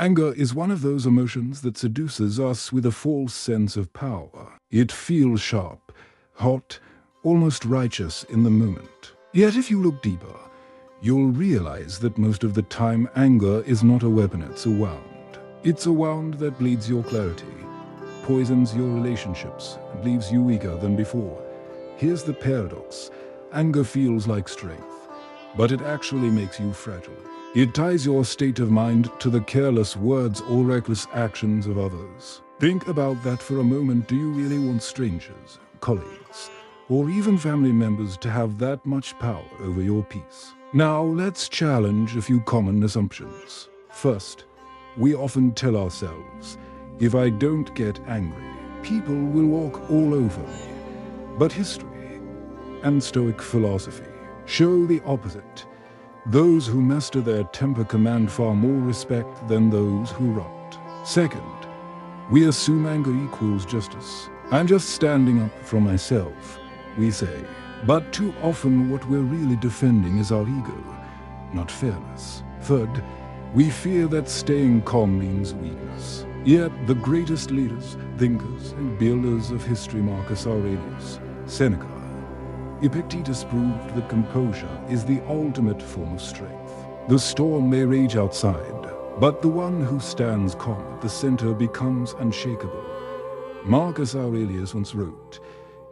Anger is one of those emotions that seduces us with a false sense of power. It feels sharp, hot, almost righteous in the moment. Yet if you look deeper, you'll realize that most of the time anger is not a weapon, it's a wound. It's a wound that bleeds your clarity, poisons your relationships, and leaves you weaker than before. Here's the paradox. Anger feels like strength, but it actually makes you fragile. It ties your state of mind to the careless words or reckless actions of others. Think about that for a moment. Do you really want strangers, colleagues, or even family members to have that much power over your peace? Now let's challenge a few common assumptions. First, we often tell ourselves, if I don't get angry, people will walk all over me. But history and Stoic philosophy show the opposite. Those who master their temper command far more respect than those who rot. Second, we assume anger equals justice. I'm just standing up for myself, we say. But too often what we're really defending is our ego, not fairness. Third, we fear that staying calm means weakness. Yet the greatest leaders, thinkers, and builders of history, Marcus Aurelius, Seneca, Epictetus, proved that composure is the ultimate form of strength. The storm may rage outside, but the one who stands calm at the center becomes unshakable. Marcus Aurelius once wrote,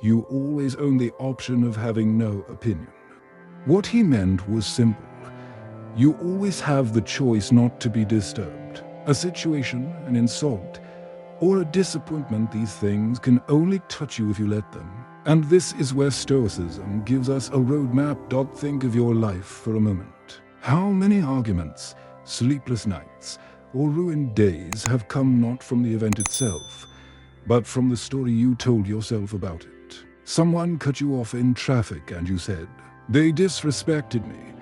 "You always own the option of having no opinion." What he meant was simple. You always have the choice not to be disturbed. A situation, an insult, or a disappointment, these things can only touch you if you let them. And this is where Stoicism gives us a roadmap. Think of your life for a moment. How many arguments, sleepless nights, or ruined days have come not from the event itself, but from the story you told yourself about it? Someone cut you off in traffic and you said, "They disrespected me."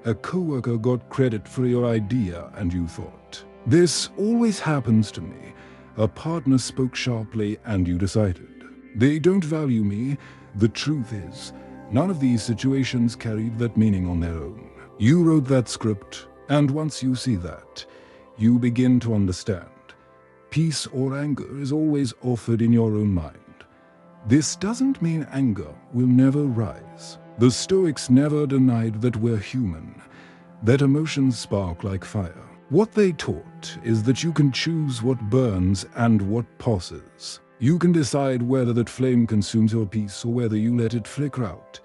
A coworker got credit for your idea and you thought, "This always happens to me." A partner spoke sharply and you decided, "They don't value me." The truth is, none of these situations carried that meaning on their own. You wrote that script, and once you see that, you begin to understand. Peace or anger is always offered in your own mind. This doesn't mean anger will never rise. The Stoics never denied that we're human, that emotions spark like fire. What they taught is that you can choose what burns and what passes. You can decide whether that flame consumes your peace or whether you let it flicker out.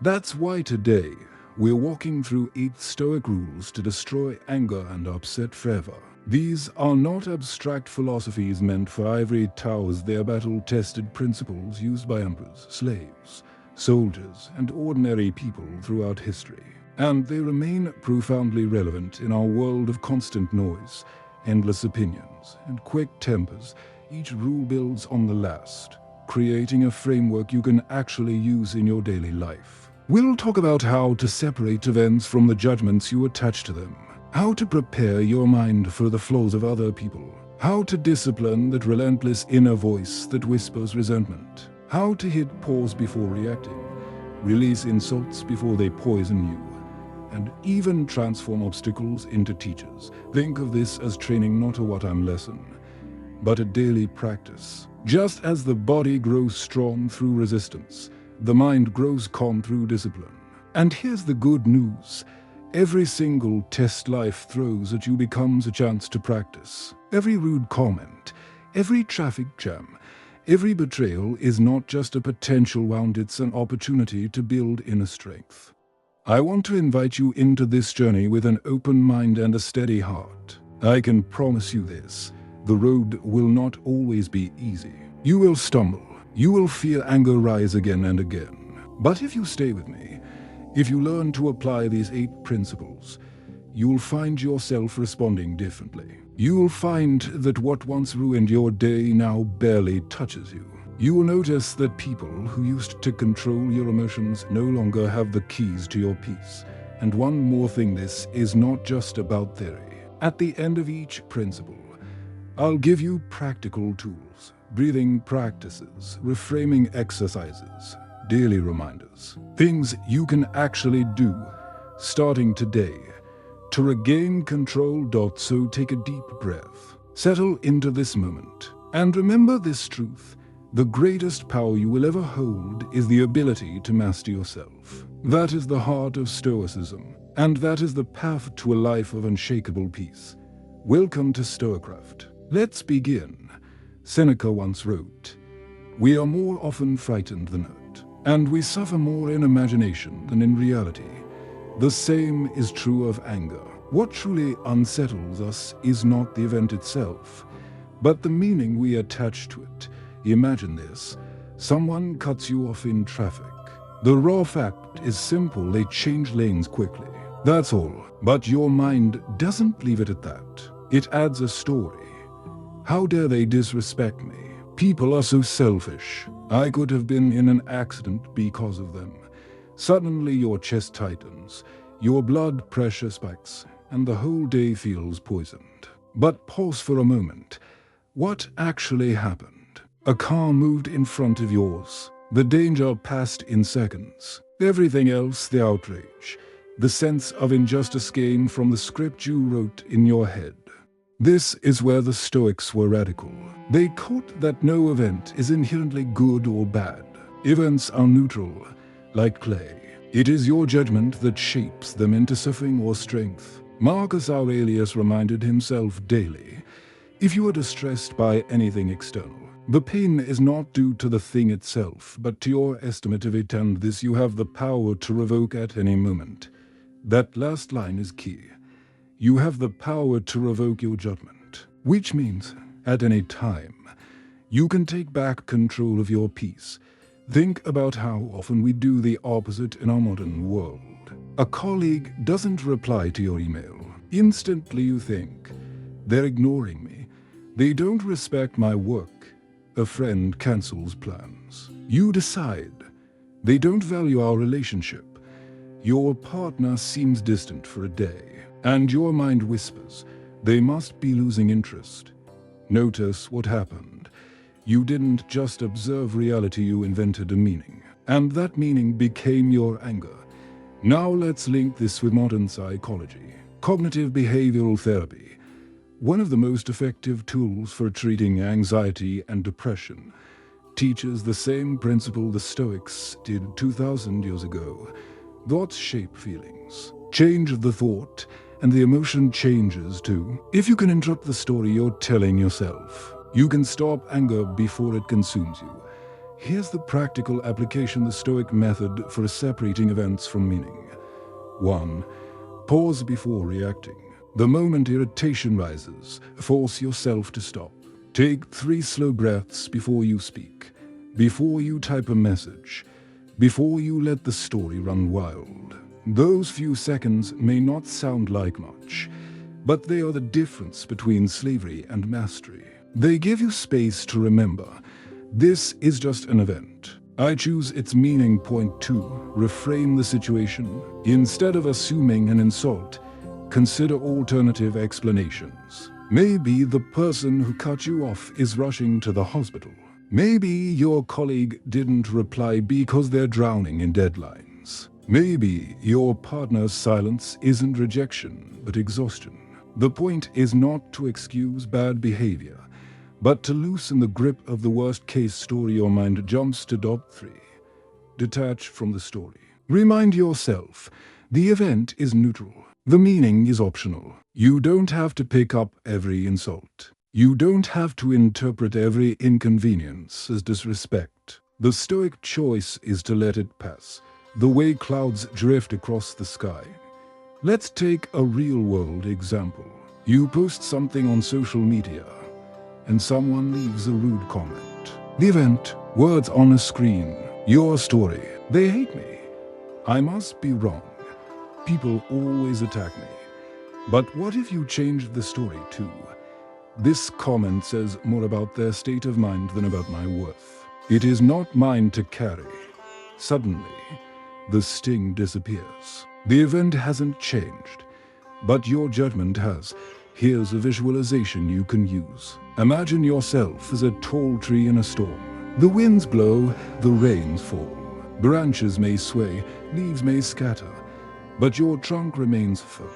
That's why today we're walking through 8 Stoic rules to destroy anger and upset forever. These are not abstract philosophies meant for ivory towers. They are battle-tested principles used by emperors, slaves, soldiers, and ordinary people throughout history. And they remain profoundly relevant in our world of constant noise, endless opinions, and quick tempers. Each rule builds on the last, creating a framework you can actually use in your daily life. We'll talk about how to separate events from the judgments you attach to them, how to prepare your mind for the flaws of other people, how to discipline that relentless inner voice that whispers resentment, how to hit pause before reacting, release insults before they poison you, and even transform obstacles into teachers. Think of this as training, not a what-I'm lesson, but a daily practice. Just as the body grows strong through resistance, the mind grows calm through discipline. And here's the good news. Every single test life throws at you becomes a chance to practice. Every rude comment, every traffic jam, every betrayal is not just a potential wound, it's an opportunity to build inner strength. I want to invite you into this journey with an open mind and a steady heart. I can promise you this. The road will not always be easy. You will stumble. You will feel anger rise again and again. But if you stay with me, if you learn to apply these 8 principles, you'll find yourself responding differently. You'll find that what once ruined your day now barely touches you. You will notice that people who used to control your emotions no longer have the keys to your peace. And one more thing, this is not just about theory. At the end of each principle, I'll give you practical tools, breathing practices, reframing exercises, daily reminders, things you can actually do starting today to regain control. So take a deep breath. Settle into this moment. And remember this truth. The greatest power you will ever hold is the ability to master yourself. That is the heart of Stoicism, and that is the path to a life of unshakable peace. Welcome to StoicCraft. Let's begin. Seneca once wrote, "We are more often frightened than hurt, and we suffer more in imagination than in reality." The same is true of anger. What truly unsettles us is not the event itself, but the meaning we attach to it. Imagine this. Someone cuts you off in traffic. The raw fact is simple, they change lanes quickly. That's all. But your mind doesn't leave it at that. It adds a story. How dare they disrespect me? People are so selfish. I could have been in an accident because of them. Suddenly your chest tightens, your blood pressure spikes, and the whole day feels poisoned. But pause for a moment. What actually happened? A car moved in front of yours. The danger passed in seconds. Everything else, the outrage, the sense of injustice came from the script you wrote in your head. This is where the Stoics were radical. They quote that no event is inherently good or bad. Events are neutral, like clay. It is your judgment that shapes them into suffering or strength. Marcus Aurelius reminded himself daily, if you are distressed by anything external, the pain is not due to the thing itself, but to your estimate of it, and this you have the power to revoke at any moment. That last line is key. You have the power to revoke your judgment, which means, at any time, you can take back control of your peace. Think about how often we do the opposite in our modern world. A colleague doesn't reply to your email. Instantly you think, they're ignoring me. They don't respect my work. A friend cancels plans. You decide, they don't value our relationship. Your partner seems distant for a day, and your mind whispers, they must be losing interest. Notice what happened. You didn't just observe reality, you invented a meaning, and that meaning became your anger. Now let's link this with modern psychology, cognitive behavioral therapy. One of the most effective tools for treating anxiety and depression teaches the same principle the Stoics did 2,000 years ago. Thoughts shape feelings. Change the thought, and the emotion changes too. If you can interrupt the story you're telling yourself, you can stop anger before it consumes you. Here's the practical application, the Stoic method for separating events from meaning. 1. Pause before reacting. The moment irritation rises, force yourself to stop. Take 3 slow breaths before you speak, before you type a message, before you let the story run wild. Those few seconds may not sound like much, but they are the difference between slavery and mastery. They give you space to remember, this is just an event. I choose its meaning. Point 2. Reframe the situation. Instead of assuming an insult, consider alternative explanations. Maybe the person who cut you off is rushing to the hospital. Maybe your colleague didn't reply because they're drowning in deadlines. Maybe your partner's silence isn't rejection, but exhaustion. The point is not to excuse bad behavior, but to loosen the grip of the worst-case story your mind jumps to. 3. Detach from the story. Remind yourself, the event is neutral. The meaning is optional. You don't have to pick up every insult. You don't have to interpret every inconvenience as disrespect. The Stoic choice is to let it pass, the way clouds drift across the sky. Let's take a real-world example. You post something on social media, and someone leaves a rude comment. The event, words on a screen, your story. They hate me. I must be wrong. People always attack me. But what if you changed the story too? This comment says more about their state of mind than about my worth. It is not mine to carry. Suddenly, the sting disappears. The event hasn't changed, but your judgment has. Here's a visualization you can use. Imagine yourself as a tall tree in a storm. The winds blow, the rains fall. Branches may sway, leaves may scatter, but your trunk remains firm.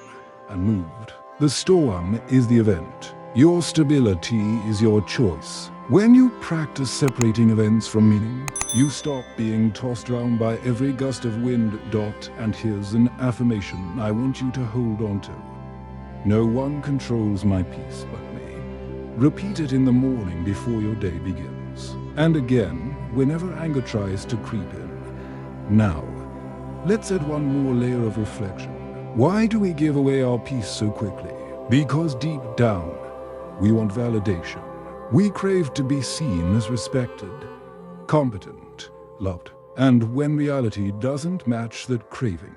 and moved. The storm is the event. Your stability is your choice. When you practice separating events from meaning, you stop being tossed around by every gust of wind. And here's an affirmation I want you to hold on to. No one controls my peace but me. Repeat it in the morning before your day begins. And again, whenever anger tries to creep in. Now, let's add one more layer of reflection. Why do we give away our peace so quickly? Because deep down, we want validation. We crave to be seen as respected, competent, loved. And when reality doesn't match that craving,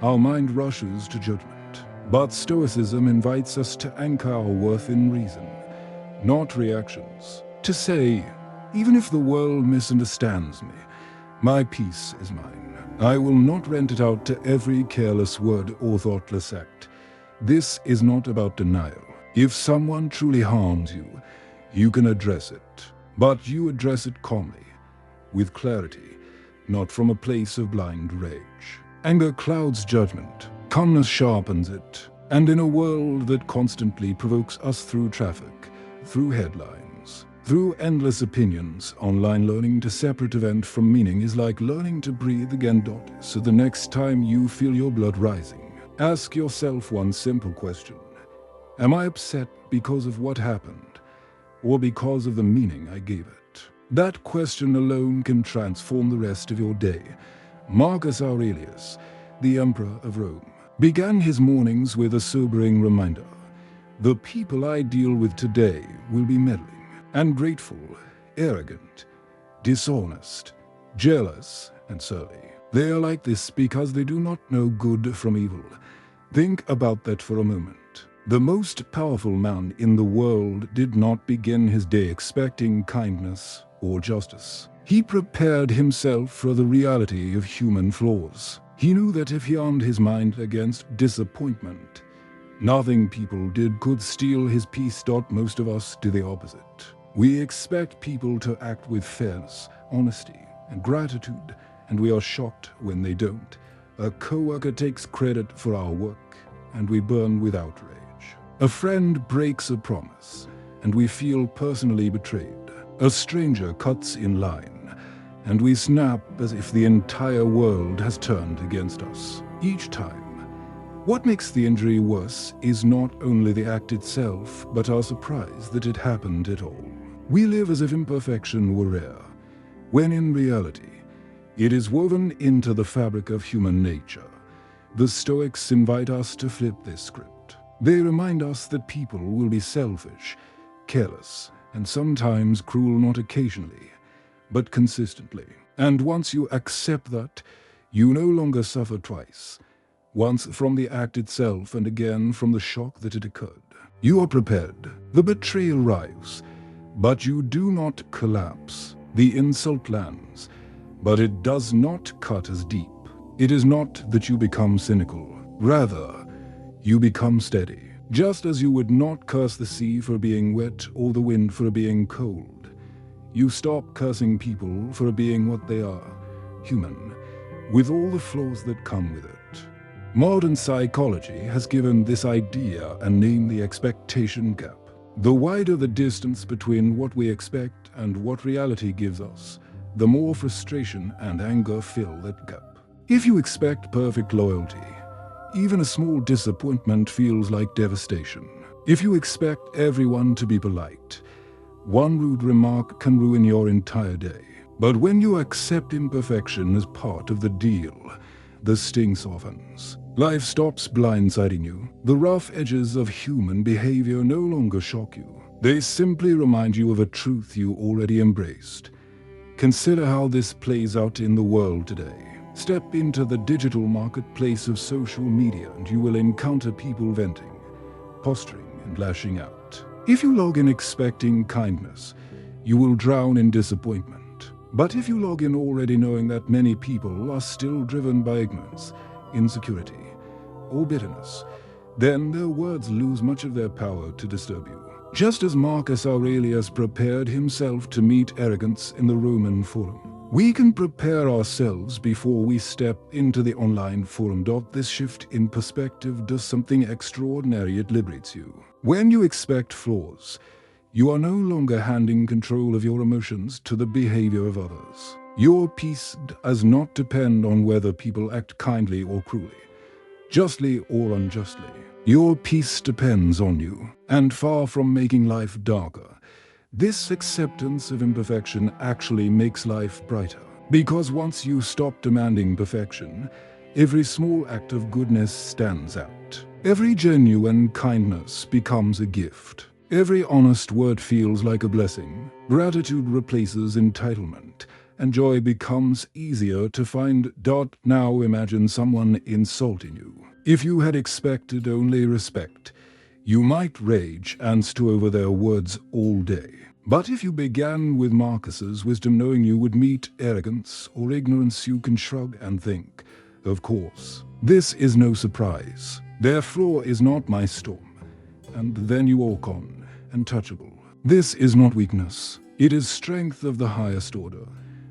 our mind rushes to judgment. But Stoicism invites us to anchor our worth in reason, not reactions. To say, even if the world misunderstands me, my peace is mine. I will not rent it out to every careless word or thoughtless act. This is not about denial. If someone truly harms you, you can address it. But you address it calmly, with clarity, not from a place of blind rage. Anger clouds judgment. Calmness sharpens it. And in a world that constantly provokes us through traffic, through headlines, through endless opinions, online learning to separate event from meaning is like learning to breathe again. So the next time you feel your blood rising, ask yourself one simple question. Am I upset because of what happened, or because of the meaning I gave it? That question alone can transform the rest of your day. Marcus Aurelius, the Emperor of Rome, began his mornings with a sobering reminder. The people I deal with today will be meddling, ungrateful, arrogant, dishonest, jealous, and surly. They are like this because they do not know good from evil. Think about that for a moment. The most powerful man in the world did not begin his day expecting kindness or justice. He prepared himself for the reality of human flaws. He knew that if he armed his mind against disappointment, nothing people did could steal his peace. Most of us do the opposite. We expect people to act with fairness, honesty, and gratitude, and we are shocked when they don't. A coworker takes credit for our work, and we burn with outrage. A friend breaks a promise, and we feel personally betrayed. A stranger cuts in line, and we snap as if the entire world has turned against us. Each time. What makes the injury worse is not only the act itself, but our surprise that it happened at all. We live as if imperfection were rare, when in reality, it is woven into the fabric of human nature. The Stoics invite us to flip this script. They remind us that people will be selfish, careless, and sometimes cruel, not occasionally, but consistently. And once you accept that, you no longer suffer twice. Once from the act itself and again from the shock that it occurred. You are prepared. The betrayal arrives, but you do not collapse. The insult lands, but it does not cut as deep. It is not that you become cynical. Rather, you become steady. Just as you would not curse the sea for being wet or the wind for being cold. You stop cursing people for being what they are, human, with all the flaws that come with it. Modern psychology has given this idea a name: the expectation gap. The wider the distance between what we expect and what reality gives us, the more frustration and anger fill that gap. If you expect perfect loyalty, even a small disappointment feels like devastation. If you expect everyone to be polite, one rude remark can ruin your entire day. But when you accept imperfection as part of the deal, the sting softens. Life stops blindsiding you. The rough edges of human behavior no longer shock you. They simply remind you of a truth you already embraced. Consider how this plays out in the world today. Step into the digital marketplace of social media and you will encounter people venting, posturing, and lashing out. If you log in expecting kindness, you will drown in disappointment. But if you log in already knowing that many people are still driven by ignorance, insecurity, or bitterness, then their words lose much of their power to disturb you. Just as Marcus Aurelius prepared himself to meet arrogance in the Roman Forum, We can prepare ourselves before we step into the online forum. This shift in perspective does something extraordinary. It liberates you. When you expect flaws, you are no longer handing control of your emotions to the behavior of others. Your peace does not depend on whether people act kindly or cruelly, justly or unjustly. Your peace depends on you, and far from making life darker, this acceptance of imperfection actually makes life brighter. Because once you stop demanding perfection, every small act of goodness stands out. Every genuine kindness becomes a gift. Every honest word feels like a blessing. Gratitude replaces entitlement, and joy becomes easier to find. Now imagine someone insulting you. If you had expected only respect, you might rage and stew over their words all day. But if you began with Marcus's wisdom, knowing you would meet arrogance or ignorance, you can shrug and think, of course, this is no surprise. Their flaw is not my storm. And then you walk on, untouchable. This is not weakness. It is strength of the highest order.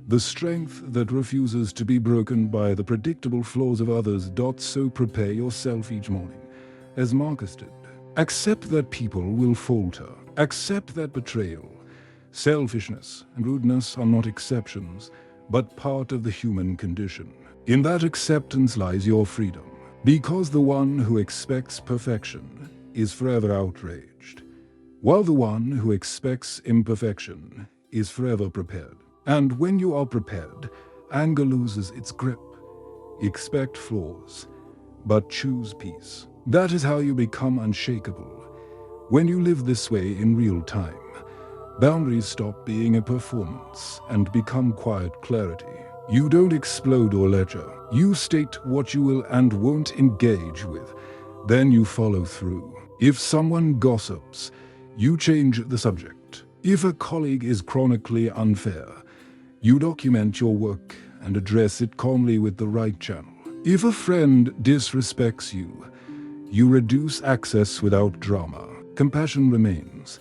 The strength that refuses to be broken by the predictable flaws of others. So prepare yourself each morning, as Marcus did. Accept that people will falter. Accept that betrayal, selfishness, and rudeness are not exceptions, but part of the human condition. In that acceptance lies your freedom, because the one who expects perfection is forever outraged, while the one who expects imperfection is forever prepared. And when you are prepared, anger loses its grip. Expect flaws, but choose peace. That is how you become unshakable. When you live this way in real time, boundaries stop being a performance and become quiet clarity. You don't explode or ledger. You state what you will and won't engage with. Then you follow through. If someone gossips, you change the subject. If a colleague is chronically unfair, you document your work and address it calmly with the right channel. If a friend disrespects you, you reduce access without drama. Compassion remains,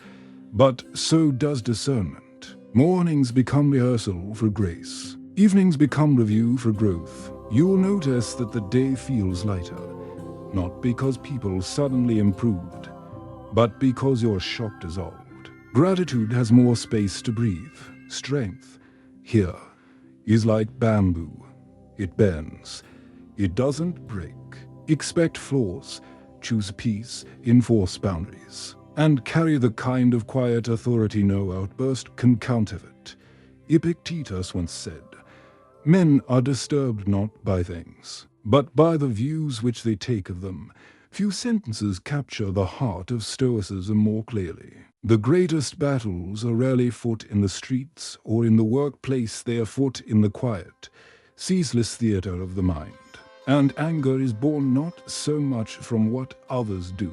but so does discernment. Mornings become rehearsal for grace. Evenings become review for growth. You'll notice that the day feels lighter, not because people suddenly improved, but because your shock dissolved. Gratitude has more space to breathe. Strength, here, is like bamboo. It bends. It doesn't break. Expect flaws. Choose peace, enforce boundaries, and carry the kind of quiet authority no outburst can counterfeit. Epictetus once said, "Men are disturbed not by things, but by the views which they take of them." Few sentences capture the heart of Stoicism more clearly. The greatest battles are rarely fought in the streets or in the workplace. They are fought in the quiet, ceaseless theater of the mind. And anger is born not so much from what others do,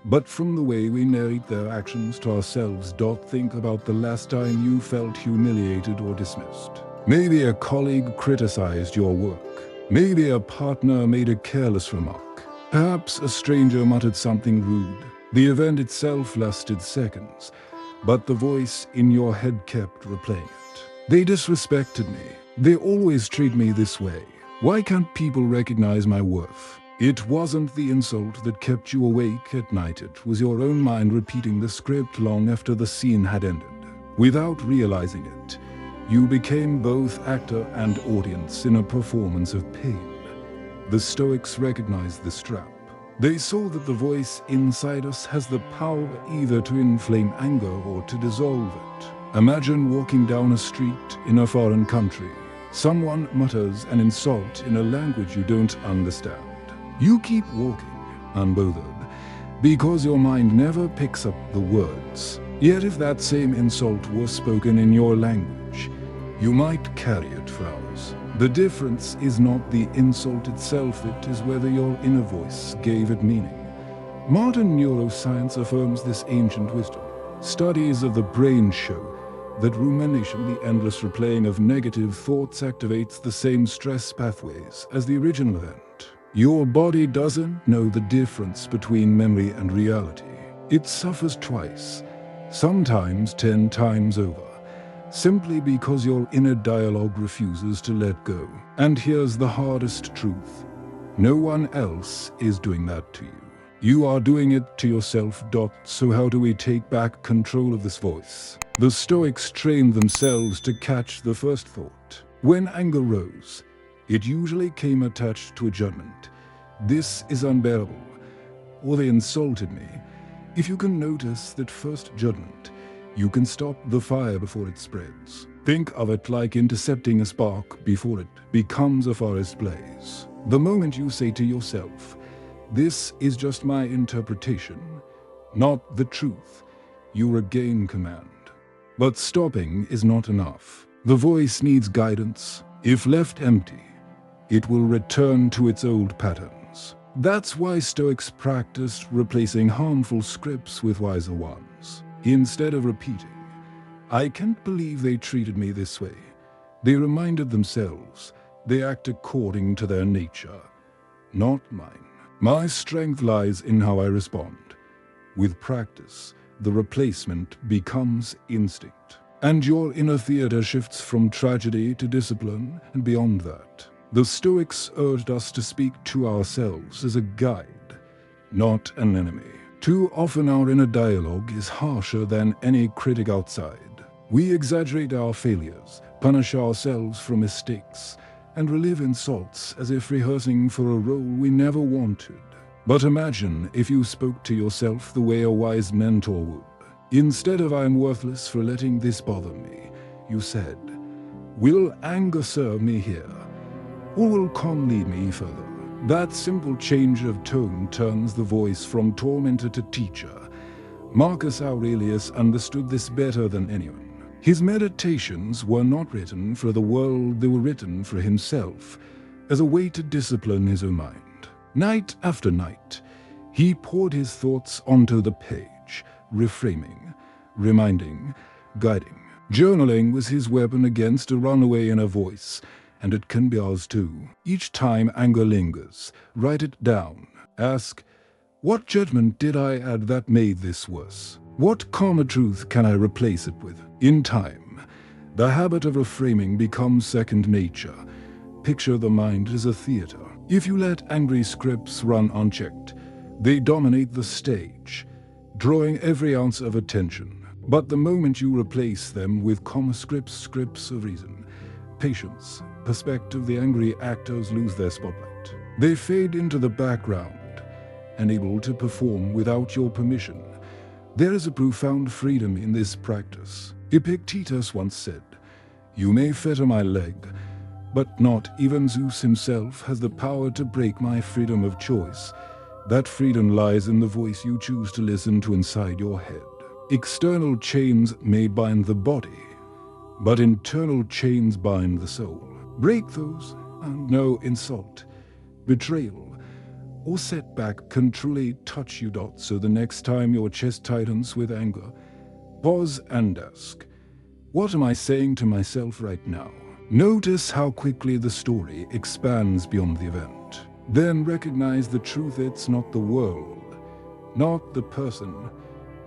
but from the way we narrate their actions to ourselves. Think about the last time you felt humiliated or dismissed. Maybe a colleague criticized your work. Maybe a partner made a careless remark. Perhaps a stranger muttered something rude. The event itself lasted seconds, but the voice in your head kept replaying it. They disrespected me. They always treat me this way. Why can't people recognize my worth? It wasn't the insult that kept you awake at night. It was your own mind repeating the script long after the scene had ended. Without realizing it, you became both actor and audience in a performance of pain. The Stoics recognized this trap. They saw that the voice inside us has the power either to inflame anger or to dissolve it. Imagine walking down a street in a foreign country. Someone mutters an insult in a language you don't understand. You keep walking, unbothered, because your mind never picks up the words. Yet if that same insult was spoken in your language, you might carry it for hours. The difference is not the insult itself, it is whether your inner voice gave it meaning. Modern neuroscience affirms this ancient wisdom. Studies of the brain show that rumination, the endless replaying of negative thoughts, activates the same stress pathways as the original event. Your body doesn't know the difference between memory and reality. It suffers twice, sometimes 10 times over. simply because your inner dialogue refuses to let go. And here's the hardest truth. No one else is doing that to you. You are doing it to yourself. So how do we take back control of this voice? The Stoics trained themselves to catch the first thought. When anger rose, it usually came attached to a judgment. This is unbearable. Or they insulted me. If you can notice that first judgment, you can stop the fire before it spreads. Think of it like intercepting a spark before it becomes a forest blaze. The moment you say to yourself, "This is just my interpretation, not the truth," you regain command. But stopping is not enough. The voice needs guidance. If left empty, it will return to its old patterns. That's why Stoics practiced replacing harmful scripts with wiser ones. Instead of repeating, "I can't believe they treated me this way," they reminded themselves they act according to their nature, not mine. My strength lies in how I respond. With practice, the replacement becomes instinct. And your inner theater shifts from tragedy to discipline and beyond that. The Stoics urged us to speak to ourselves as a guide, not an enemy. Too often our inner dialogue is harsher than any critic outside. We exaggerate our failures, punish ourselves for mistakes, and relive insults as if rehearsing for a role we never wanted. But imagine if you spoke to yourself the way a wise mentor would. Instead of "I am worthless for letting this bother me," you said, "Will anger serve me here? Or will calm lead me further?" That simple change of tone turns the voice from tormentor to teacher. Marcus Aurelius understood this better than anyone. His meditations were not written for the world, they were written for himself, as a way to discipline his own mind. Night after night, he poured his thoughts onto the page, reframing, reminding, guiding. Journaling was his weapon against a runaway inner voice, and it can be ours too. Each time anger lingers, write it down. Ask, "What judgment did I add that made this worse? What calmer truth can I replace it with?" In time, the habit of reframing becomes second nature. Picture the mind as a theater. If you let angry scripts run unchecked, they dominate the stage, drawing every ounce of attention. But the moment you replace them with calmer scripts of reason, patience, perspective, the angry actors lose their spotlight. They fade into the background, unable to perform without your permission. There is a profound freedom in this practice. Epictetus once said, "You may fetter my leg, but not even Zeus himself has the power to break my freedom of choice." That freedom lies in the voice you choose to listen to inside your head. External chains may bind the body, but internal chains bind the soul. Break those, and no insult, betrayal, or setback can truly touch you. So the next time your chest tightens with anger, pause and ask, "What am I saying to myself right now?" Notice how quickly the story expands beyond the event. Then recognize the truth. It's not the world, not the person,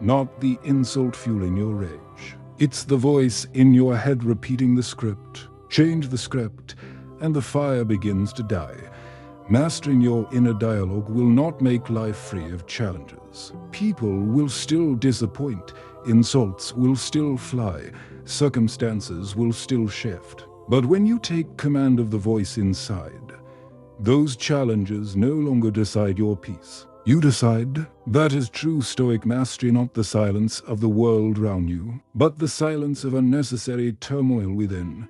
not the insult fueling your rage. It's the voice in your head repeating the script. Change the script, and the fire begins to die. Mastering your inner dialogue will not make life free of challenges. People will still disappoint, insults will still fly, circumstances will still shift. But when you take command of the voice inside, those challenges no longer decide your peace. You decide. That is true Stoic mastery, not the silence of the world around you, but the silence of unnecessary turmoil within.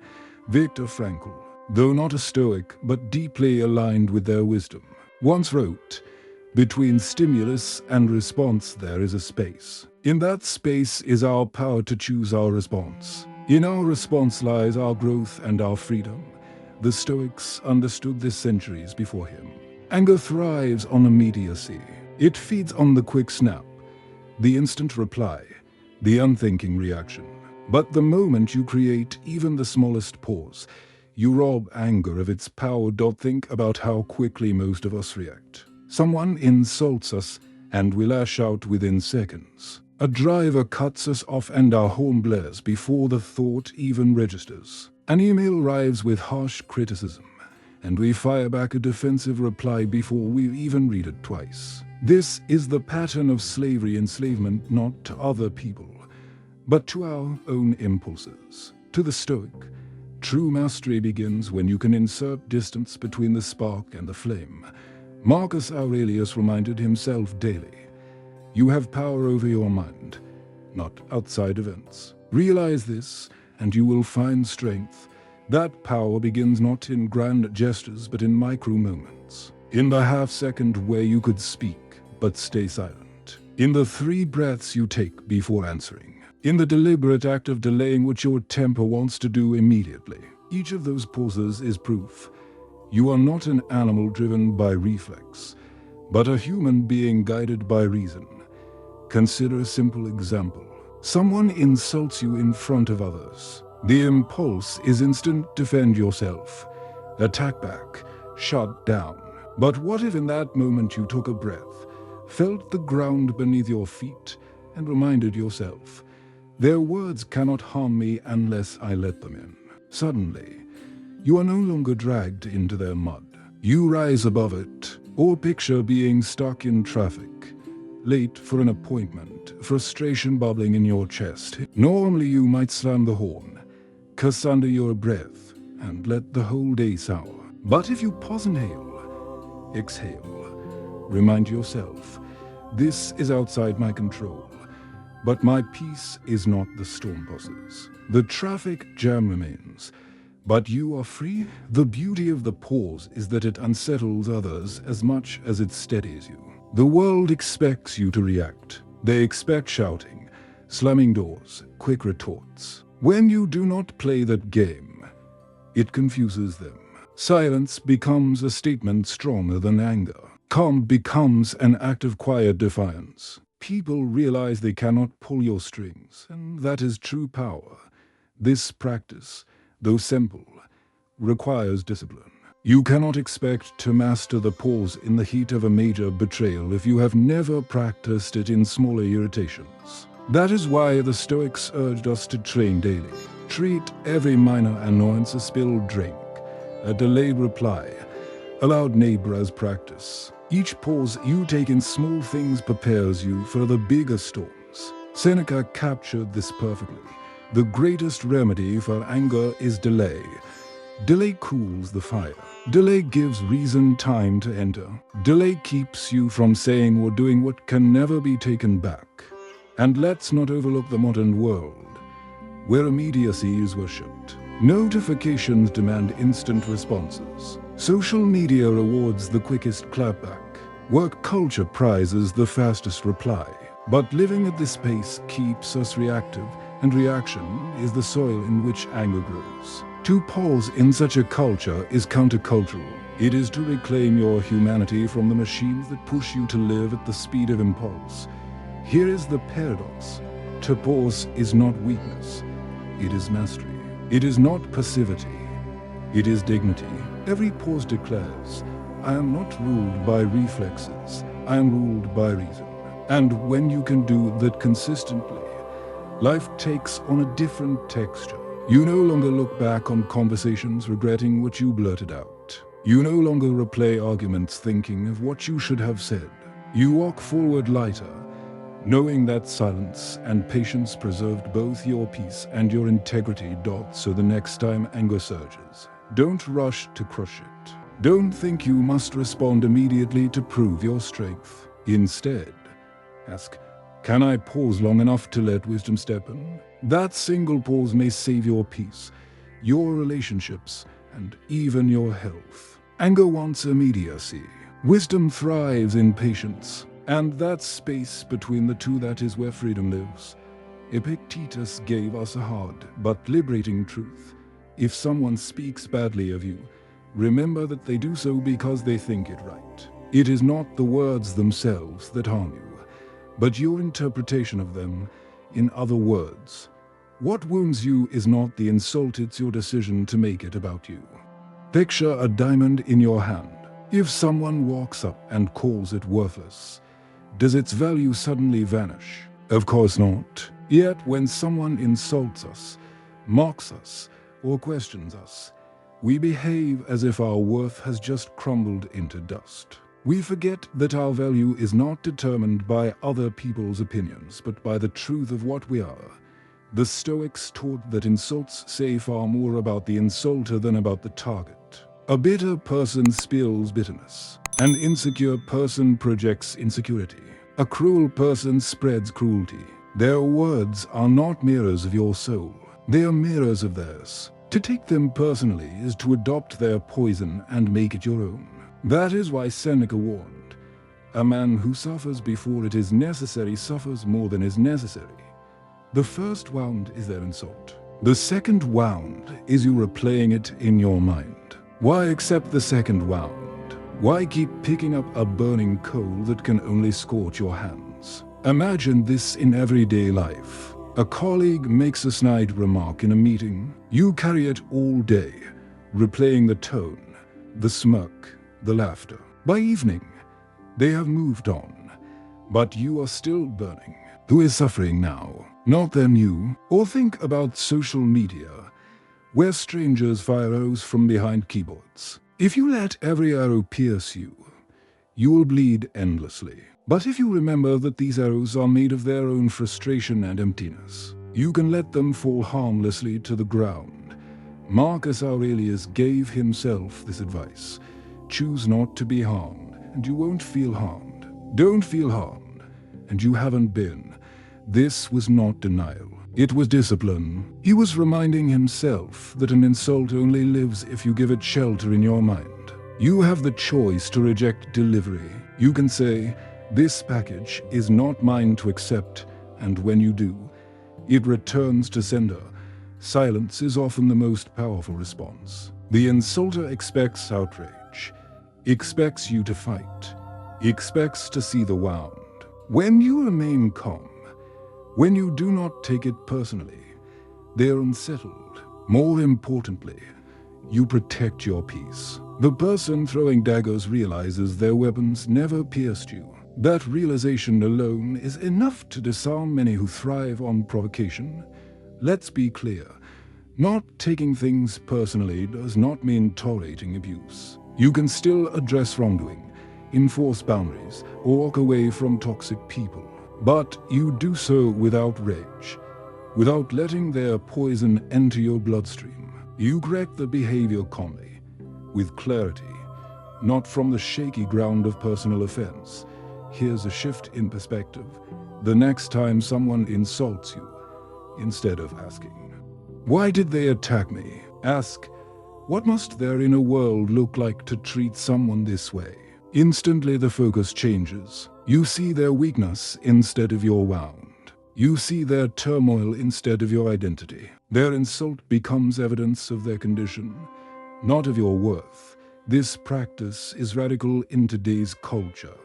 Viktor Frankl, though not a Stoic, but deeply aligned with their wisdom, once wrote, "Between stimulus and response there is a space. In that space is our power to choose our response. In our response lies our growth and our freedom." The Stoics understood this centuries before him. Anger thrives on immediacy. It feeds on the quick snap, the instant reply, the unthinking reaction. But the moment you create even the smallest pause, you rob anger of its power. Think about how quickly most of us react. Someone insults us, and we lash out within seconds. A driver cuts us off and our horn blares before the thought even registers. An email arrives with harsh criticism, and we fire back a defensive reply before we even read it twice. This is the pattern of slavery enslavement, not to other people, but to our own impulses. To the Stoic, true mastery begins when you can insert distance between the spark and the flame. Marcus Aurelius reminded himself daily, you have power over your mind, not outside events. Realize this, and you will find strength. That power begins not in grand gestures, but in micro moments. In the half-second where you could speak, but stay silent. In the 3 breaths you take before answering. In the deliberate act of delaying what your temper wants to do immediately. Each of those pauses is proof. You are not an animal driven by reflex, but a human being guided by reason. Consider a simple example. Someone insults you in front of others. The impulse is instant: defend yourself, attack back, shut down. But what if in that moment you took a breath, felt the ground beneath your feet, and reminded yourself, their words cannot harm me unless I let them in. Suddenly, you are no longer dragged into their mud. You rise above it. Or picture being stuck in traffic, late for an appointment, frustration bubbling in your chest. Normally you might slam the horn, cuss under your breath, and let the whole day sour. But if you pause, inhale, exhale, remind yourself, this is outside my control, but my peace is not. The storm passes. The traffic jam remains, but you are free. The beauty of the pause is that it unsettles others as much as it steadies you. The world expects you to react. They expect shouting, slamming doors, quick retorts. When you do not play that game, it confuses them. Silence becomes a statement stronger than anger. Calm becomes an act of quiet defiance. People realize they cannot pull your strings, and that is true power. This practice, though simple, requires discipline. You cannot expect to master the pause in the heat of a major betrayal if you have never practiced it in smaller irritations. That is why the Stoics urged us to train daily. Treat every minor annoyance: a spilled drink, a delayed reply, a loud neighbor as practice. Each pause you take in small things prepares you for the bigger storms. Seneca captured this perfectly. The greatest remedy for anger is delay. Delay cools the fire. Delay gives reason time to enter. Delay keeps you from saying or doing what can never be taken back. And let's not overlook the modern world, where immediacy is worshipped. Notifications demand instant responses. Social media rewards the quickest clapback. Work culture prizes the fastest reply. But living at this pace keeps us reactive, and reaction is the soil in which anger grows. To pause in such a culture is countercultural. It is to reclaim your humanity from the machines that push you to live at the speed of impulse. Here is the paradox. To pause is not weakness. It is mastery. It is not passivity. It is dignity. Every pause declares, I am not ruled by reflexes. I am ruled by reason. And when you can do that consistently, life takes on a different texture. You no longer look back on conversations regretting what you blurted out. You no longer replay arguments thinking of what you should have said. You walk forward lighter, knowing that silence and patience preserved both your peace and your integrity. So the next time anger surges, don't rush to crush it. Don't think you must respond immediately to prove your strength. Instead, ask, can I pause long enough to let wisdom step in? That single pause may save your peace, your relationships, and even your health. Anger wants immediacy. Wisdom thrives in patience. And that space between the two, that is where freedom lives. Epictetus gave us a hard but liberating truth. If someone speaks badly of you, remember that they do so because they think it right. It is not the words themselves that harm you, but your interpretation of them. In other words, what wounds you is not the insult, it's your decision to make it about you. Picture a diamond in your hand. If someone walks up and calls it worthless, does its value suddenly vanish? Of course not. Yet when someone insults us, mocks us, or questions us, we behave as if our worth has just crumbled into dust. We forget that our value is not determined by other people's opinions, but by the truth of what we are. The Stoics taught that insults say far more about the insulter than about the target. A bitter person spills bitterness. An insecure person projects insecurity. A cruel person spreads cruelty. Their words are not mirrors of your soul. They are mirrors of theirs. To take them personally is to adopt their poison and make it your own. That is why Seneca warned, "A man who suffers before it is necessary suffers more than is necessary." The first wound is their insult. The second wound is you replaying it in your mind. Why accept the second wound? Why keep picking up a burning coal that can only scorch your hands? Imagine this in everyday life. A colleague makes a snide remark in a meeting. You carry it all day, replaying the tone, the smirk, the laughter. By evening, they have moved on, but you are still burning. Who is suffering now? Not them, you. Or think about social media, where strangers fire arrows from behind keyboards. If you let every arrow pierce you, you will bleed endlessly. But if you remember that these arrows are made of their own frustration and emptiness, you can let them fall harmlessly to the ground. Marcus Aurelius gave himself this advice: choose not to be harmed, and you won't feel harmed. Don't feel harmed, and you haven't been. This was not denial. It was discipline. He was reminding himself that an insult only lives if you give it shelter in your mind. You have the choice to reject delivery. You can say, "This package is not mine to accept," and when you do, it returns to sender. Silence is often the most powerful response. The insulter expects outrage, expects you to fight, expects to see the wound. When you remain calm, when you do not take it personally, they are unsettled. More importantly, you protect your peace. The person throwing daggers realizes their weapons never pierced you. That realization alone is enough to disarm many who thrive on provocation. Let's be clear, not taking things personally does not mean tolerating abuse. You can still address wrongdoing, enforce boundaries, or walk away from toxic people. But you do so without rage, without letting their poison enter your bloodstream. You correct the behavior calmly, with clarity, not from the shaky ground of personal offense. Here's a shift in perspective. The next time someone insults you, instead of asking, "Why did they attack me?" ask, "What must their inner world look like to treat someone this way?" Instantly the focus changes. You see their weakness instead of your wound. You see their turmoil instead of your identity. Their insult becomes evidence of their condition, not of your worth. This practice is radical in today's culture,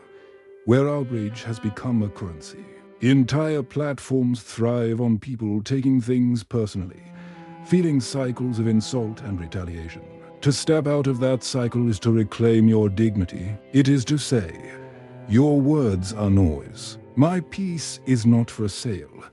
where outrage has become a currency. Entire platforms thrive on people taking things personally, feeling cycles of insult and retaliation. To step out of that cycle is to reclaim your dignity. It is to say, your words are noise. My peace is not for sale.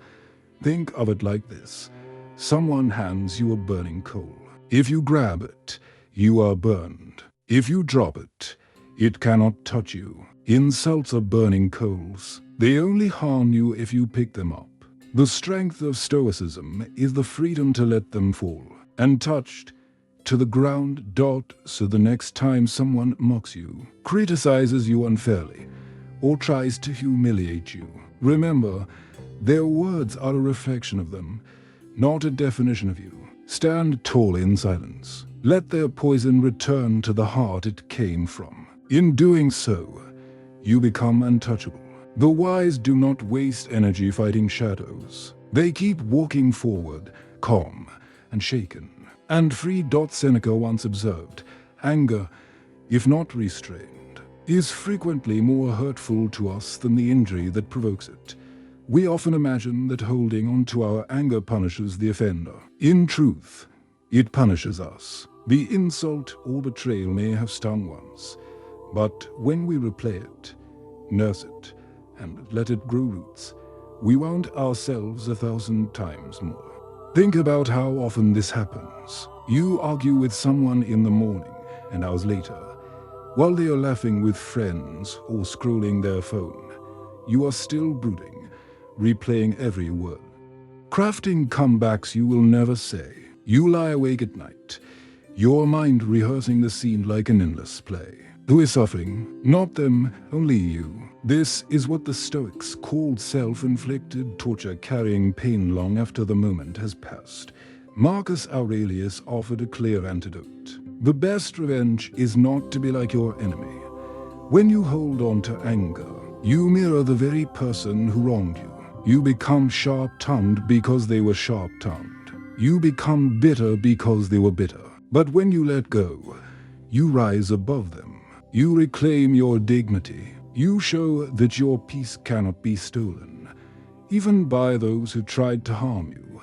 Think of it like this. Someone hands you a burning coal. If you grab it, you are burned. If you drop it, it cannot touch you. Insults are burning coals. They only harm you if you pick them up. The strength of Stoicism is the freedom to let them fall, untouched, to the ground, so the next time someone mocks you, criticizes you unfairly, or tries to humiliate you, remember, their words are a reflection of them, not a definition of you. Stand tall in silence. Let their poison return to the heart it came from. In doing so, you become untouchable. The wise do not waste energy fighting shadows. They keep walking forward, calm and shaken, and free. Seneca once observed, anger, if not restrained, is frequently more hurtful to us than the injury that provokes it. We often imagine that holding on to our anger punishes the offender. In truth, it punishes us. The insult or betrayal may have stung once, but when we replay it, nurse it, and let it grow roots, we wound ourselves 1,000 times more. Think about how often this happens. You argue with someone in the morning, and hours later, while they are laughing with friends or scrolling their phone, you are still brooding, replaying every word. Crafting comebacks you will never say. You lie awake at night, your mind rehearsing the scene like an endless play. Who is suffering? Not them, only you. This is what the Stoics called self-inflicted torture, carrying pain long after the moment has passed. Marcus Aurelius offered a clear antidote. The best revenge is not to be like your enemy. When you hold on to anger, you mirror the very person who wronged you. You become sharp-tongued because they were sharp-tongued. You become bitter because they were bitter. But when you let go, you rise above them. You reclaim your dignity. You show that your peace cannot be stolen, even by those who tried to harm you.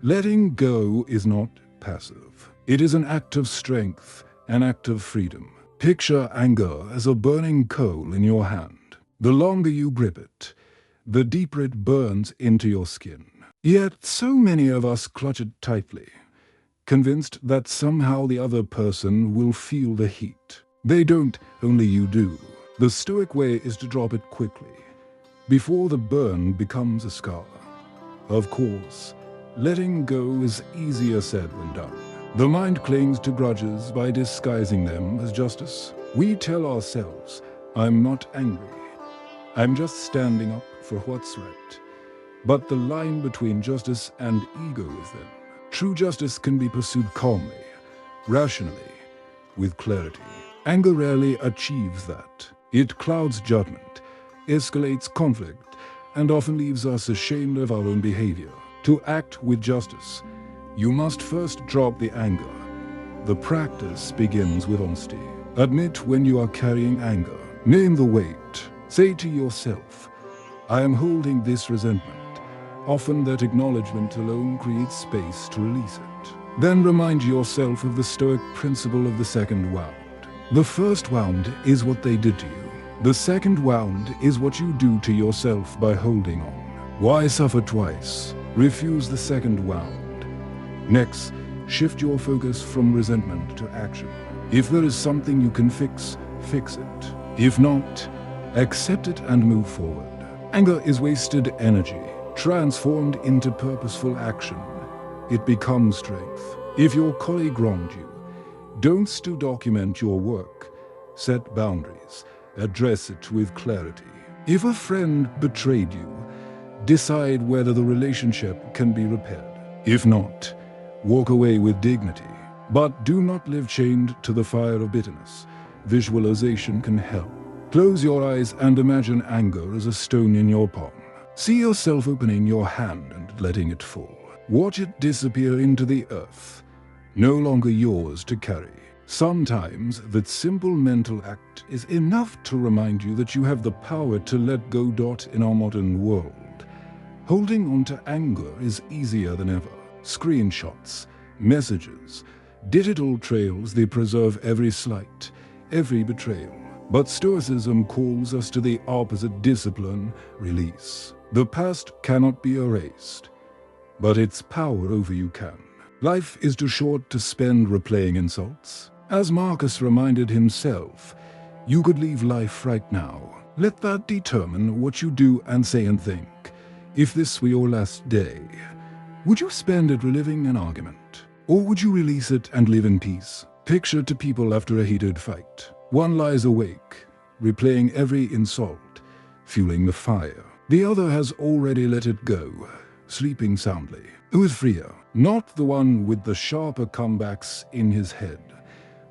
Letting go is not passive. It is an act of strength, an act of freedom. Picture anger as a burning coal in your hand. The longer you grip it, the deeper it burns into your skin. Yet so many of us clutch it tightly, convinced that somehow the other person will feel the heat. They don't, only you do. The Stoic way is to drop it quickly, before the burn becomes a scar. Of course, letting go is easier said than done. The mind clings to grudges by disguising them as justice. We tell ourselves, I'm not angry. I'm just standing up for what's right. But the line between justice and ego is thin. True justice can be pursued calmly, rationally, with clarity. Anger rarely achieves that. It clouds judgment, escalates conflict, and often leaves us ashamed of our own behavior. To act with justice, you must first drop the anger. The practice begins with honesty. Admit when you are carrying anger. Name the weight. Say to yourself, I am holding this resentment. Often that acknowledgement alone creates space to release it. Then remind yourself of the Stoic principle of the second wound. The first wound is what they did to you. The second wound is what you do to yourself by holding on. Why suffer twice? Refuse the second wound. Next, shift your focus from resentment to action. If there is something you can fix, fix it. If not, accept it and move forward. Anger is wasted energy, transformed into purposeful action. It becomes strength. If your colleague wronged you, don't document your work. Set boundaries. Address it with clarity. If a friend betrayed you, decide whether the relationship can be repaired. If not, walk away with dignity. But do not live chained to the fire of bitterness. Visualization can help. Close your eyes and imagine anger as a stone in your palm. See yourself opening your hand and letting it fall. Watch it disappear into the earth, no longer yours to carry. Sometimes that simple mental act is enough to remind you that you have the power to let go. In our modern world, holding on to anger is easier than ever. Screenshots, messages, digital trails, they preserve every slight, every betrayal. But Stoicism calls us to the opposite discipline, release. The past cannot be erased, but its power over you can. Life is too short to spend replaying insults. As Marcus reminded himself, you could leave life right now. Let that determine what you do and say and think. If this were your last day, would you spend it reliving an argument? Or would you release it and live in peace? Picture two people after a heated fight. One lies awake, replaying every insult, fueling the fire. The other has already let it go, sleeping soundly. Who is freer? Not the one with the sharper comebacks in his head,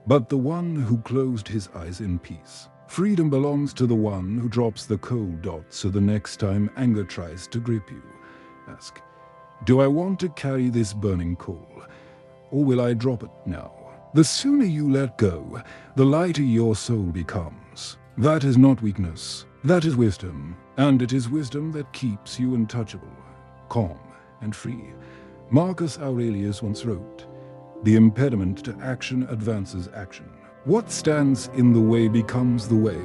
but the one who closed his eyes in peace. Freedom belongs to the one who drops the cold dot, so the next time anger tries to grip you, ask, do I want to carry this burning coal, or will I drop it now? The sooner you let go, the lighter your soul becomes. That is not weakness, that is wisdom, and it is wisdom that keeps you untouchable, calm, and free. Marcus Aurelius once wrote, the impediment to action advances action. What stands in the way becomes the way.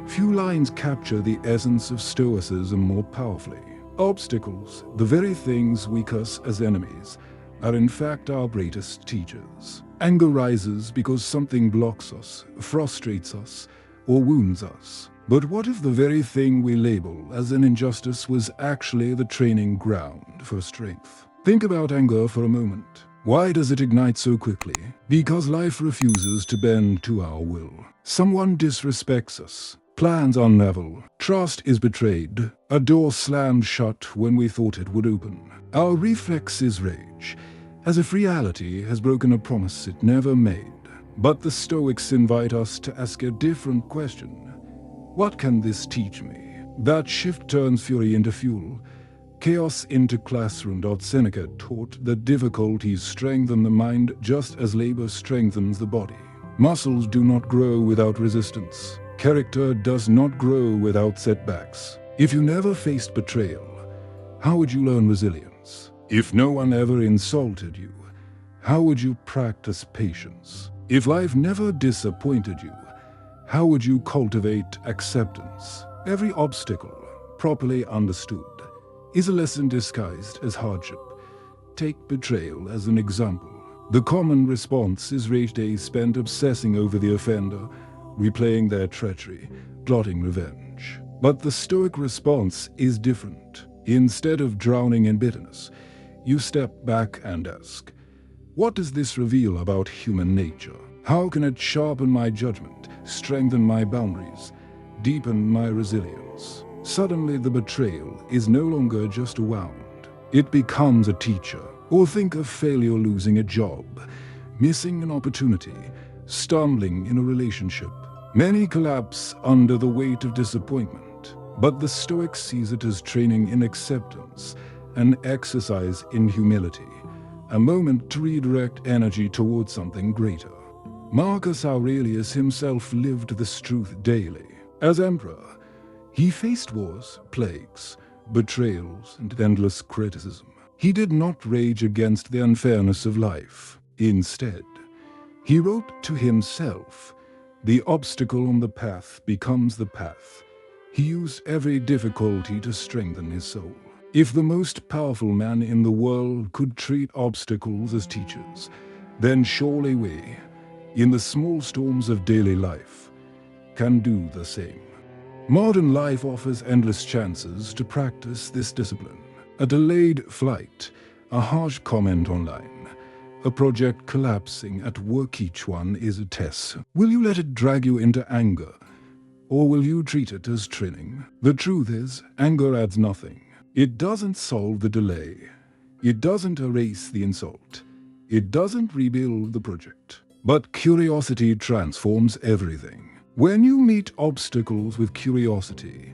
Few lines capture the essence of Stoicism more powerfully. Obstacles, the very things we curse as enemies, are in fact our greatest teachers. Anger rises because something blocks us, frustrates us, or wounds us. But what if the very thing we label as an injustice was actually the training ground for strength? Think about anger for a moment. Why does it ignite so quickly? Because life refuses to bend to our will. Someone disrespects us. Plans unravel. Trust is betrayed. A door slammed shut when we thought it would open. Our reflex is rage, as if reality has broken a promise it never made. But the Stoics invite us to ask a different question. What can this teach me? That shift turns fury into fuel, chaos into classroom. Seneca taught that difficulties strengthen the mind just as labor strengthens the body. Muscles do not grow without resistance. Character does not grow without setbacks. If you never faced betrayal, how would you learn resilience? If no one ever insulted you, how would you practice patience? If life never disappointed you, how would you cultivate acceptance? Every obstacle, properly understood, is a lesson disguised as hardship. Take betrayal as an example. The common response is rage days spent obsessing over the offender, replaying their treachery, plotting revenge. But the Stoic response is different. Instead of drowning in bitterness, you step back and ask, what does this reveal about human nature? How can it sharpen my judgment, strengthen my boundaries, deepen my resilience? Suddenly the betrayal is no longer just a wound. It becomes a teacher. Or think of failure, losing a job, missing an opportunity, stumbling in a relationship. Many collapse under the weight of disappointment, but the Stoic sees it as training in acceptance, an exercise in humility, a moment to redirect energy towards something greater. Marcus Aurelius himself lived this truth daily. As emperor, he faced wars, plagues, betrayals, and endless criticism. He did not rage against the unfairness of life. Instead, he wrote to himself, "The obstacle on the path becomes the path." He used every difficulty to strengthen his soul. If the most powerful man in the world could treat obstacles as teachers, then surely we, in the small storms of daily life, can do the same. Modern life offers endless chances to practice this discipline. A delayed flight, a harsh comment online, a project collapsing at work, each one is a test. Will you let it drag you into anger, or will you treat it as training? The truth is, anger adds nothing. It doesn't solve the delay. It doesn't erase the insult. It doesn't rebuild the project. But curiosity transforms everything. When you meet obstacles with curiosity,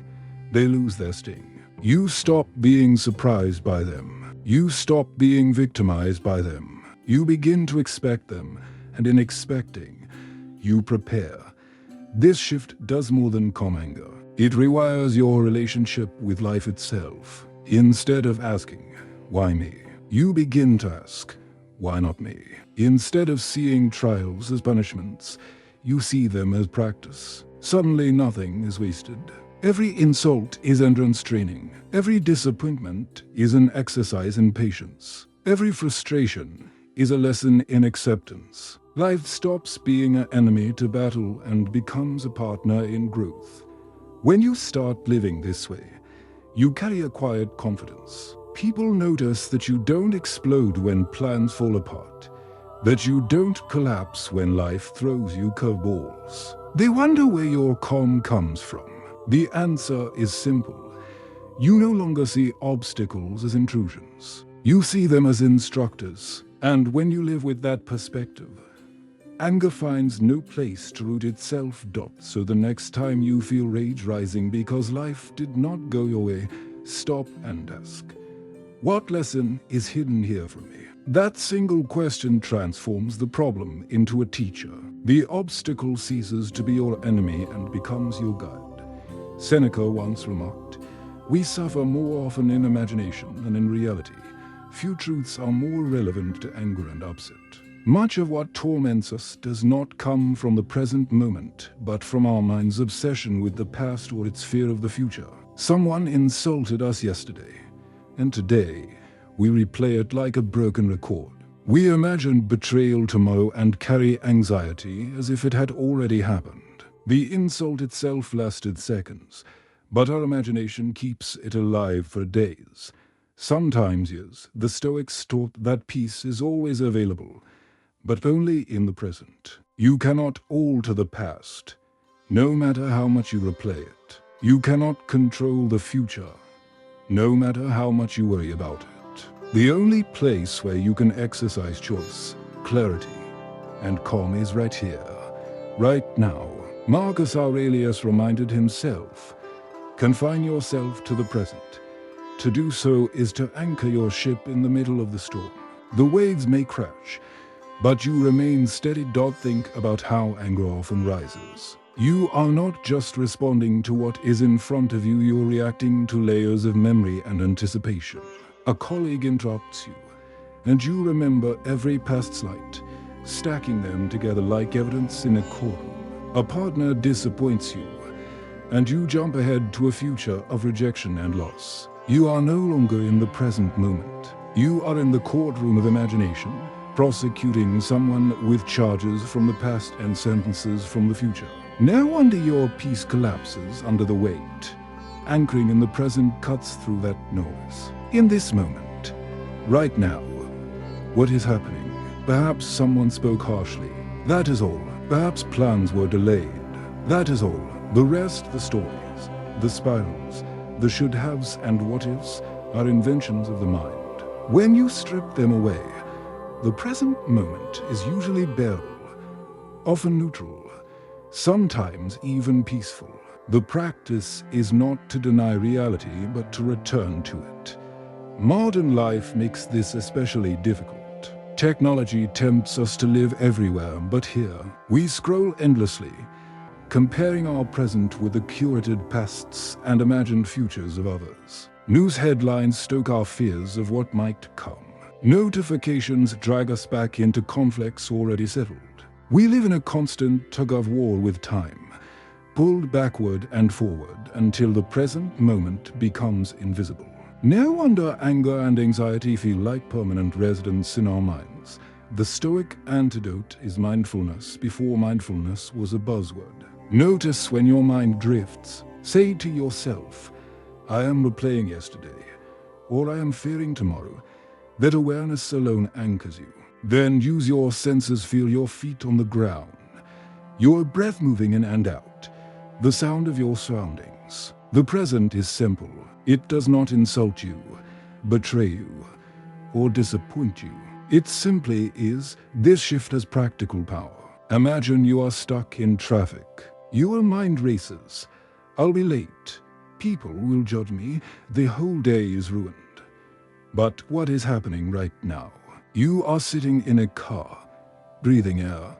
they lose their sting. You stop being surprised by them. You stop being victimized by them. You begin to expect them, and in expecting, you prepare. This shift does more than calm anger. It rewires your relationship with life itself. Instead of asking, why me? You begin to ask, why not me? Instead of seeing trials as punishments, you see them as practice. Suddenly nothing is wasted. Every insult is endurance training. Every disappointment is an exercise in patience. Every frustration is a lesson in acceptance. Life stops being an enemy to battle and becomes a partner in growth. When you start living this way, you carry a quiet confidence. People notice that you don't explode when plans fall apart, that you don't collapse when life throws you curveballs. They wonder where your calm comes from. The answer is simple. You no longer see obstacles as intrusions. You see them as instructors. And when you live with that perspective, anger finds no place to root itself. So the next time you feel rage rising because life did not go your way, stop and ask, what lesson is hidden here for me? That single question transforms the problem into a teacher. The obstacle ceases to be your enemy and becomes your guide. Seneca once remarked, "We suffer more often in imagination than in reality. Few truths are more relevant to anger and upset." Much of what torments us does not come from the present moment, but from our mind's obsession with the past or its fear of the future. Someone insulted us yesterday. And today, we replay it like a broken record. We imagine betrayal tomorrow and carry anxiety as if it had already happened. The insult itself lasted seconds, but our imagination keeps it alive for days. Sometimes, yes, the Stoics taught that peace is always available, but only in the present. You cannot alter the past, no matter how much you replay it. You cannot control the future, no matter how much you worry about it. The only place where you can exercise choice, clarity, and calm is right here, right now. Marcus Aurelius reminded himself, confine yourself to the present. To do so is to anchor your ship in the middle of the storm. The waves may crash, but you remain steady. Think about how anger often rises. You are not just responding to what is in front of you, you're reacting to layers of memory and anticipation. A colleague interrupts you, and you remember every past slight, stacking them together like evidence in a courtroom. A partner disappoints you, and you jump ahead to a future of rejection and loss. You are no longer in the present moment. You are in the courtroom of imagination, prosecuting someone with charges from the past and sentences from the future. No wonder your peace collapses under the weight. Anchoring in the present cuts through that noise. In this moment, right now, what is happening? Perhaps someone spoke harshly. That is all. Perhaps plans were delayed. That is all. The rest, the stories, the spirals, the should-haves and what-ifs are inventions of the mind. When you strip them away, the present moment is usually bearable, often neutral, sometimes even peaceful. The practice is not to deny reality, but to return to it. Modern life makes this especially difficult. Technology tempts us to live everywhere, but here we scroll endlessly, comparing our present with the curated pasts and imagined futures of others. News headlines stoke our fears of what might come. Notifications drag us back into conflicts already settled. We live in a constant tug-of-war with time, pulled backward and forward until the present moment becomes invisible. No wonder anger and anxiety feel like permanent residents in our minds. The Stoic antidote is mindfulness before mindfulness was a buzzword. Notice when your mind drifts. Say to yourself, I am replaying yesterday, or I am fearing tomorrow. That awareness alone anchors you. Then use your senses, feel your feet on the ground, your breath moving in and out, the sound of your surroundings. The present is simple. It does not insult you, betray you, or disappoint you. It simply is. This shift has practical power. Imagine you are stuck in traffic. Your mind races. I'll be late. People will judge me. The whole day is ruined. But what is happening right now? You are sitting in a car, breathing air,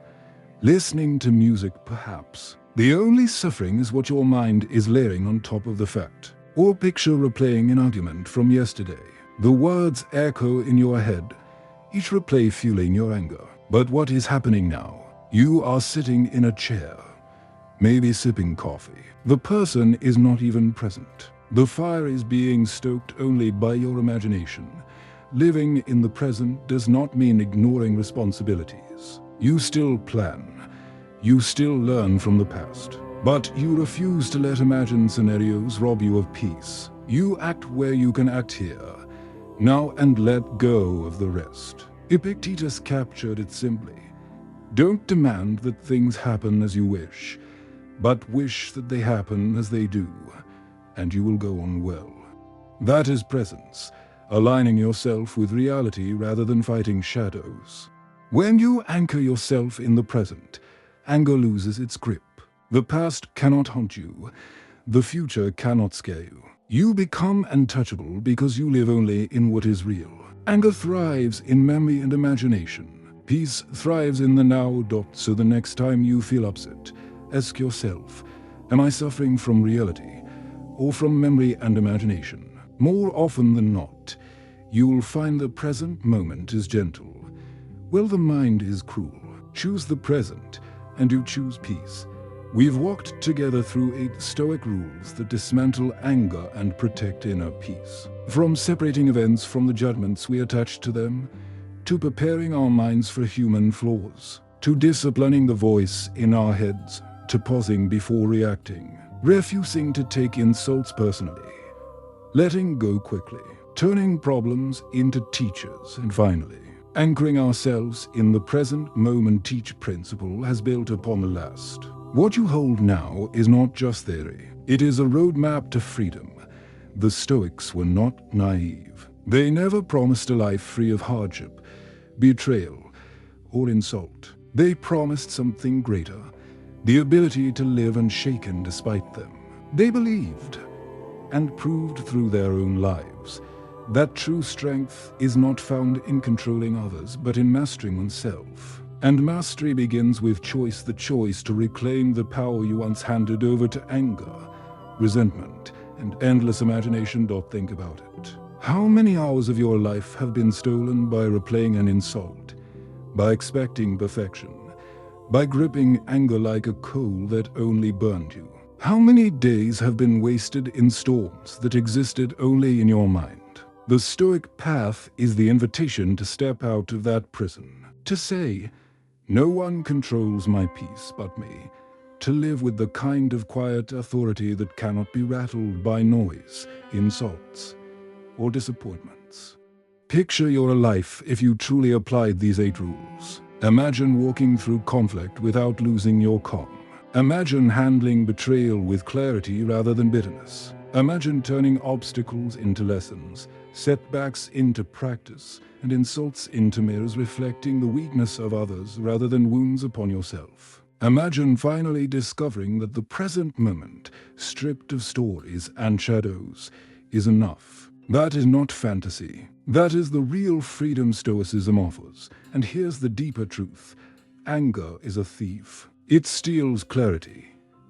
listening to music perhaps. The only suffering is what your mind is layering on top of the fact. Or picture replaying an argument from yesterday. The words echo in your head, each replay fueling your anger. But what is happening now? You are sitting in a chair, maybe sipping coffee. The person is not even present. The fire is being stoked only by your imagination. Living in the present does not mean ignoring responsibilities. You still plan. You still learn from the past. But you refuse to let imagined scenarios rob you of peace. You act where you can act here, now, and let go of the rest. Epictetus captured it simply. Don't demand that things happen as you wish, but wish that they happen as they do, and you will go on well. That is presence, aligning yourself with reality rather than fighting shadows. When you anchor yourself in the present, anger loses its grip. The past cannot haunt you. The future cannot scare you. You become untouchable because you live only in what is real. Anger thrives in memory and imagination. Peace thrives in the now. So the next time you feel upset, ask yourself, am I suffering from reality or from memory and imagination? More often than not, you will find the present moment is gentle, while the mind is cruel. Choose the present, and you choose peace. We've walked together through 8 Stoic rules that dismantle anger and protect inner peace. From separating events from the judgments we attach to them, to preparing our minds for human flaws, to disciplining the voice in our heads, to pausing before reacting, refusing to take insults personally, letting go quickly, turning problems into teachers, and finally, anchoring ourselves in the present moment. Each principle has built upon the last. What you hold now is not just theory, it is a roadmap to freedom. The Stoics were not naive. They never promised a life free of hardship, betrayal, or insult. They promised something greater, the ability to live unshaken despite them. They believed, and proved through their own lives, that true strength is not found in controlling others, but in mastering oneself. And mastery begins with choice, the choice to reclaim the power you once handed over to anger, resentment, and endless imagination. Think about it. How many hours of your life have been stolen by replaying an insult, by expecting perfection, by gripping anger like a coal that only burned you? How many days have been wasted in storms that existed only in your mind? The Stoic path is the invitation to step out of that prison, to say, "No one controls my peace but me," to live with the kind of quiet authority that cannot be rattled by noise, insults, or disappointments. Picture your life if you truly applied these 8 rules. Imagine walking through conflict without losing your calm. Imagine handling betrayal with clarity rather than bitterness. Imagine turning obstacles into lessons, setbacks into practice, and insults into mirrors reflecting the weakness of others rather than wounds upon yourself. Imagine finally discovering that the present moment, stripped of stories and shadows, is enough. That is not fantasy. That is the real freedom Stoicism offers. And here's the deeper truth. Anger is a thief. It steals clarity.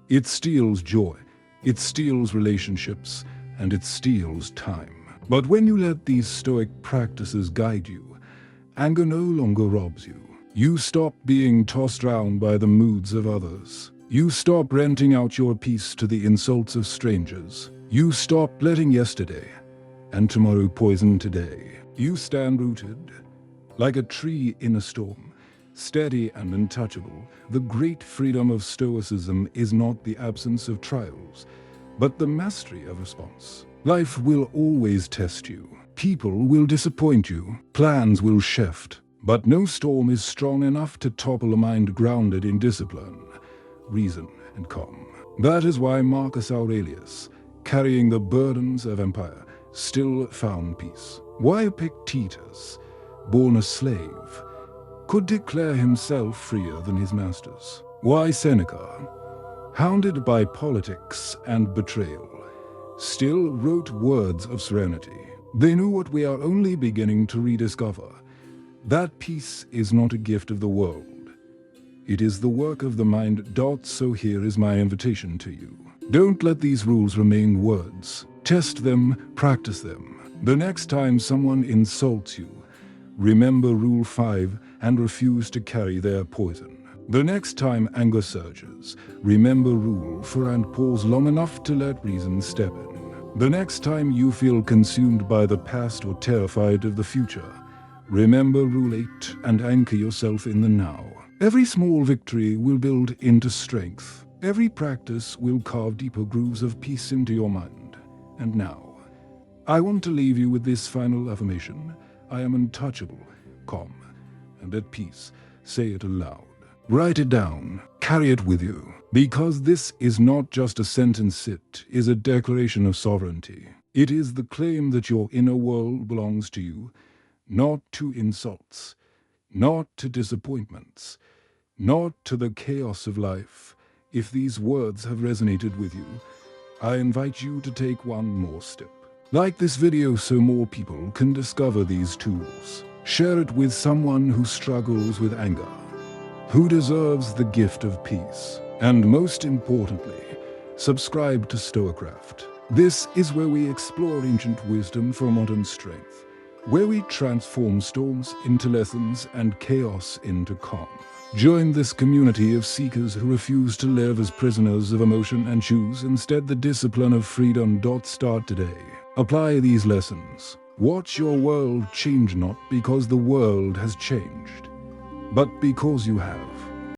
It steals joy. It steals relationships. And it steals time. But when you let these Stoic practices guide you, anger no longer robs you. You stop being tossed around by the moods of others. You stop renting out your peace to the insults of strangers. You stop letting yesterday and tomorrow poison today. You stand rooted, like a tree in a storm, steady and untouchable. The great freedom of Stoicism is not the absence of trials, but the mastery of response. Life will always test you. People will disappoint you. Plans will shift. But no storm is strong enough to topple a mind grounded in discipline, reason, and calm. That is why Marcus Aurelius, carrying the burdens of empire, still found peace. Why Epictetus, born a slave, could declare himself freer than his masters. Why Seneca, hounded by politics and betrayal, still wrote words of serenity. They knew what we are only beginning to rediscover. That peace is not a gift of the world. It is the work of the mind. So here is my invitation to you. Don't let these rules remain words. Test them, practice them. The next time someone insults you, remember Rule 5 and refuse to carry their poison. The next time anger surges, remember Rule 4 and pause long enough to let reason step in. The next time you feel consumed by the past or terrified of the future, remember Rule 8 and anchor yourself in the now. Every small victory will build into strength. Every practice will carve deeper grooves of peace into your mind. And now, I want to leave you with this final affirmation. I am untouchable, calm, and at peace. Say it aloud. Write it down. Carry it with you. Because this is not just a sentence, it is a declaration of sovereignty. It is the claim that your inner world belongs to you, not to insults, not to disappointments, not to the chaos of life. If these words have resonated with you, I invite you to take one more step. Like this video so more people can discover these tools. Share it with someone who struggles with anger, who deserves the gift of peace. And most importantly, subscribe to StoicCraft. This is where we explore ancient wisdom for modern strength, where we transform storms into lessons and chaos into calm. Join this community of seekers who refuse to live as prisoners of emotion and choose instead the discipline of freedom. Start today. Apply these lessons. Watch your world change not because the world has changed, but because you have.